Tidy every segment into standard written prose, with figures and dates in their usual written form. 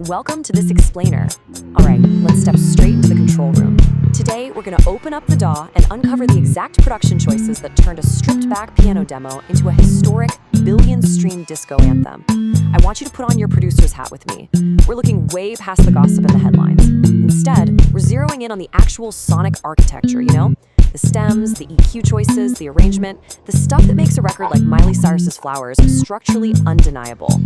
Welcome to this explainer. All right, let's step straight into the control room. Today, we're going to open up the DAW and uncover the exact production choices that turned a stripped-back piano demo into a historic, billion-stream disco anthem. I want you to put on your producer's hat with me. We're looking way past the gossip and the headlines. Instead, we're zeroing in on the actual sonic architecture, The stems, the EQ choices, the arrangement, the stuff that makes a record like Miley Cyrus's Flowers structurally undeniable.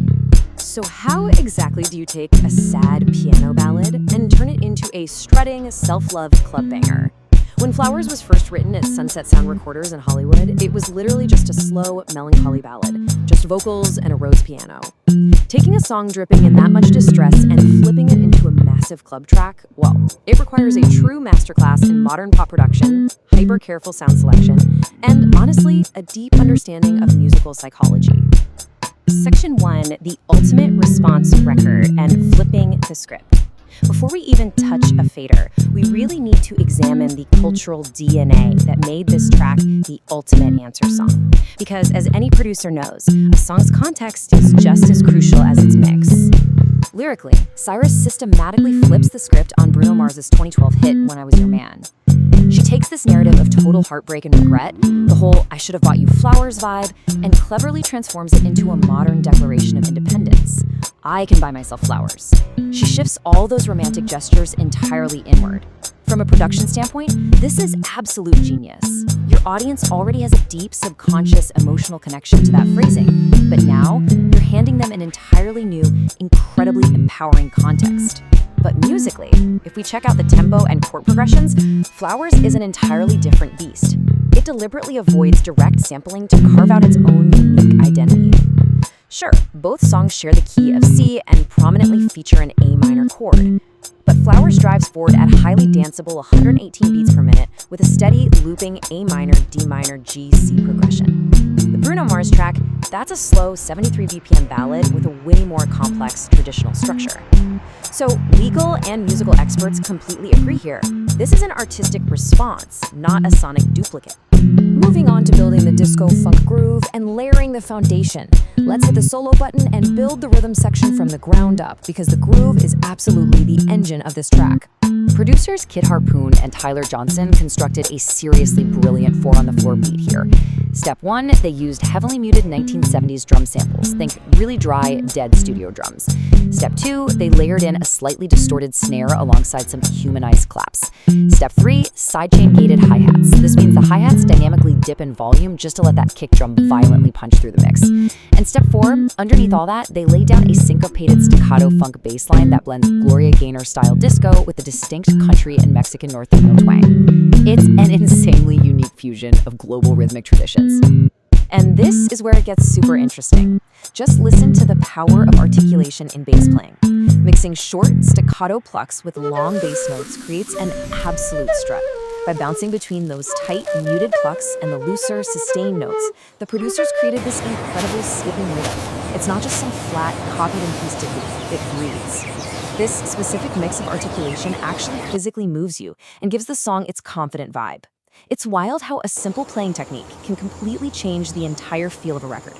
So how exactly do you take a sad piano ballad and turn it into a strutting, self-love club banger? When Flowers was first written at Sunset Sound Recorders in Hollywood, it was literally just a slow, melancholy ballad, just vocals and a Rhodes piano. Taking a song dripping in that much distress and flipping it into a massive club track, well, it requires a true masterclass in modern pop production, hyper-careful sound selection, and honestly, a deep understanding of musical psychology. Section 1, the ultimate response record and flipping the script. Before we even touch a fader, we really need to examine the cultural DNA that made this track the ultimate answer song. Because as any producer knows, a song's context is just as crucial as its mix. Lyrically, Cyrus systematically flips the script on Bruno Mars's 2012 hit, When I Was Your Man. She takes this narrative of total heartbreak and regret, the whole I should have bought you flowers vibe, and cleverly transforms it into a modern declaration of independence. I can buy myself flowers. She shifts all those romantic gestures entirely inward. From a production standpoint, this is absolute genius. Your audience already has a deep subconscious emotional connection to that phrasing, but now you're handing them an entirely new, incredibly empowering context. But musically, if we check out the tempo and chord progressions, Flowers is an entirely different beast. It deliberately avoids direct sampling to carve out its own unique identity. Sure, both songs share the key of C and prominently feature an A minor chord. But Flowers drives forward at highly danceable 118 beats per minute with a steady, looping A minor, D minor, G, C progression. The Bruno Mars track, that's a slow 73 BPM ballad with a way more complex traditional structure. So legal and musical experts completely agree here. This is an artistic response, not a sonic duplicate. Moving on to building the disco funk groove and layering the foundation. Let's hit the solo button and build the rhythm section from the ground up because the groove is absolutely the engine of this track. Producers Kid Harpoon and Tyler Johnson constructed a seriously brilliant 4-on-the-floor beat here. Step 1, they used heavily muted 1970s drum samples. Think really dry, dead studio drums. Step 2, they layered in a slightly distorted snare alongside some humanized claps. Step 3, sidechain gated hi-hats. This means the hi-hats dynamically dip in volume just to let that kick drum violently punch through the mix. And step 4, underneath all that, they laid down a syncopated staccato funk bass line that blends Gloria Gaynor-style disco with the distinct country and Mexican North Latino twang. It's an insanely unique fusion of global rhythmic traditions. And this is where it gets super interesting. Just listen to the power of articulation in bass playing. Mixing short, staccato plucks with long bass notes creates an absolute strut. By bouncing between those tight, muted plucks and the looser, sustained notes, the producers created this incredible skipping rhythm. It's not just some flat, copied and pasted loop, it breathes. This specific mix of articulation actually physically moves you and gives the song its confident vibe. It's wild how a simple playing technique can completely change the entire feel of a record.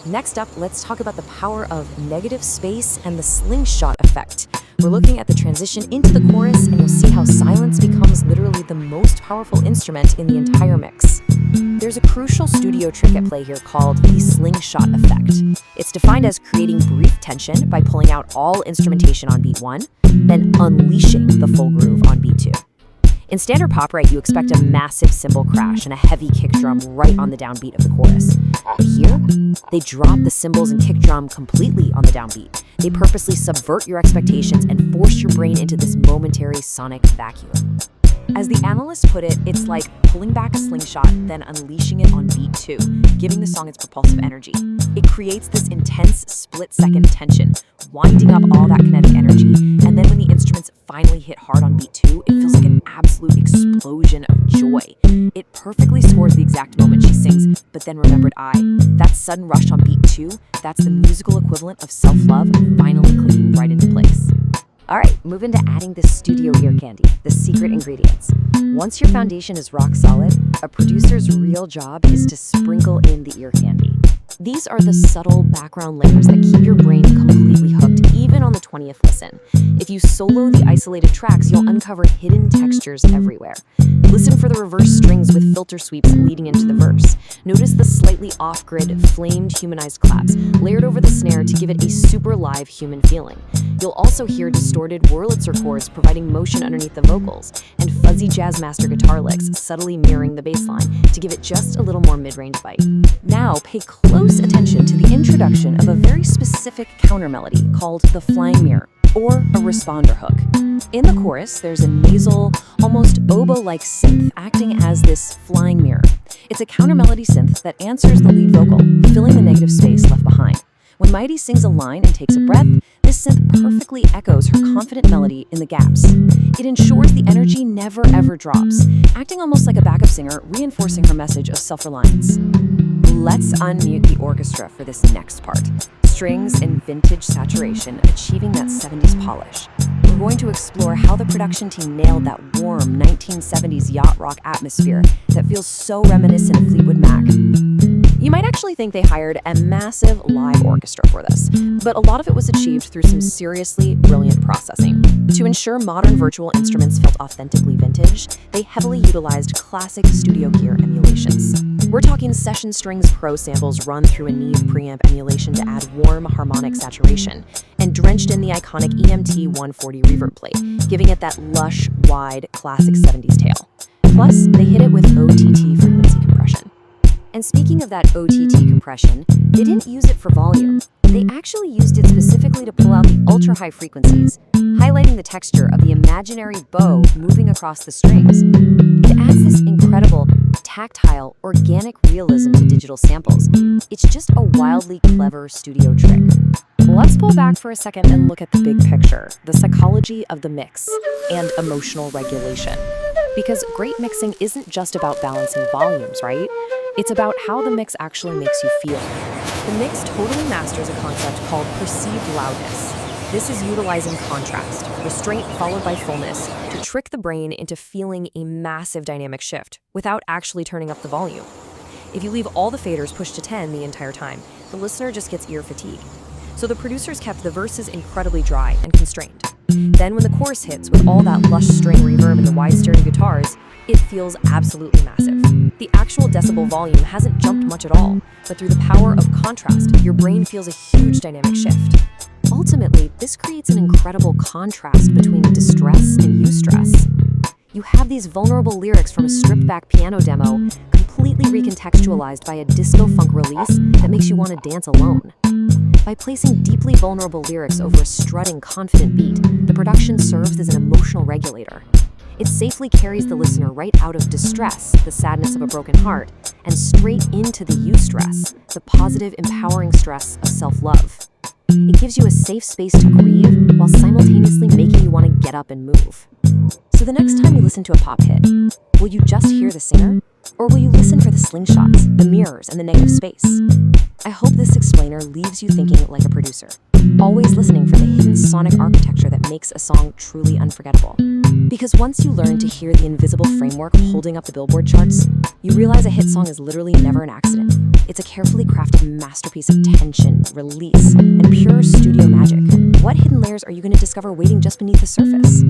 Next up, let's talk about the power of negative space and the slingshot effect. We're looking at the transition into the chorus, and you'll see how silence becomes literally the most powerful instrument in the entire mix. There's a crucial studio trick at play here called the slingshot effect. It's defined as creating brief tension by pulling out all instrumentation on beat 1, then unleashing the full groove on beat 2. In standard pop, right, you expect a massive cymbal crash and a heavy kick drum right on the downbeat of the chorus. But here, they drop the cymbals and kick drum completely on the downbeat. They purposely subvert your expectations and force your brain into this momentary sonic vacuum. As the analysts put it, it's like pulling back a slingshot, then unleashing it on beat 2, giving the song its propulsive energy. It creates this intense split-second tension, winding up all that kinetic energy, and then when the instruments finally hit hard on beat 2, it feels like an absolute explosion of joy. It perfectly scores the exact moment she sings, "But then remembered I." That sudden rush on beat 2, that's the musical equivalent of self-love finally clicking right into place. All right, move into adding the studio ear candy, the secret ingredients. Once your foundation is rock solid, a producer's real job is to sprinkle in the ear candy. These are the subtle background layers that keep your brain completely hooked, even on the 20th listen. If you solo the isolated tracks, you'll uncover hidden textures everywhere. Listen for the reverse strings with filter sweeps leading into the verse. Notice the slightly off-grid, flamed, humanized claps layered over the snare to give it a super live human feeling. You'll also hear distorted Wurlitzer chords providing motion underneath the vocals, and fuzzy jazz master guitar licks subtly mirroring the bass line to give it just a little more mid-range bite. Now pay close attention to the introduction of a very specific counter melody called the flying mirror, or a responder hook. In the chorus, there's a nasal, almost oboe-like synth acting as this flying mirror. It's a counter melody synth that answers the lead vocal, filling the negative space left behind. When Mighty sings a line and takes a breath, this synth perfectly echoes her confident melody in the gaps. It ensures the energy never ever drops, acting almost like a backup singer, reinforcing her message of self-reliance. Let's unmute the orchestra for this next part. Strings in vintage saturation, achieving that 70s polish. We're going to explore how the production team nailed that warm 1970s yacht rock atmosphere that feels so reminiscent of Fleetwood Mac. You might actually think they hired a massive live orchestra for this, but a lot of it was achieved through some seriously brilliant processing. To ensure modern virtual instruments felt authentically vintage, they heavily utilized classic studio gear emulations. We're talking Session Strings Pro samples run through a Neve preamp emulation to add warm harmonic saturation, and drenched in the iconic EMT 140 reverb plate, giving it that lush, wide, classic 70s tail. Plus, they hit it with OTT frequency compression. And speaking of that OTT compression, they didn't use it for volume. They actually used it specifically to pull out the ultra-high frequencies, highlighting the texture of the imaginary bow moving across the strings. It adds this incredible, tactile, organic realism to digital samples. It's just a wildly clever studio trick. Let's pull back for a second and look at the big picture, the psychology of the mix, and emotional regulation. Because great mixing isn't just about balancing volumes, right? It's about how the mix actually makes you feel. The mix totally masters a concept called perceived loudness. This is utilizing contrast, restraint followed by fullness, to trick the brain into feeling a massive dynamic shift without actually turning up the volume. If you leave all the faders pushed to 10 the entire time, the listener just gets ear fatigue. So the producers kept the verses incredibly dry and constrained. Then when the chorus hits with all that lush string reverb and the wide stereo guitars, it feels absolutely massive. The actual decibel volume hasn't jumped much at all, but through the power of contrast, your brain feels a huge dynamic shift. Ultimately, this creates an incredible contrast between distress and eustress. You have these vulnerable lyrics from a stripped-back piano demo, completely recontextualized by a disco-funk release that makes you want to dance alone. By placing deeply vulnerable lyrics over a strutting, confident beat, the production serves as an emotional regulator. It safely carries the listener right out of distress, the sadness of a broken heart, and straight into the eustress, the positive, empowering stress of self-love. It gives you a safe space to grieve while simultaneously making you want to get up and move. So the next time you listen to a pop hit, will you just hear the singer? Or will you listen for the slingshots, the mirrors, and the negative space? I hope this explainer leaves you thinking like a producer, always listening for the hidden sonic architecture that makes a song truly unforgettable. Because once you learn to hear the invisible framework holding up the Billboard charts, you realize a hit song is literally never an accident. It's a carefully crafted masterpiece of tension, release, and pure studio magic. What hidden layers are you going to discover waiting just beneath the surface?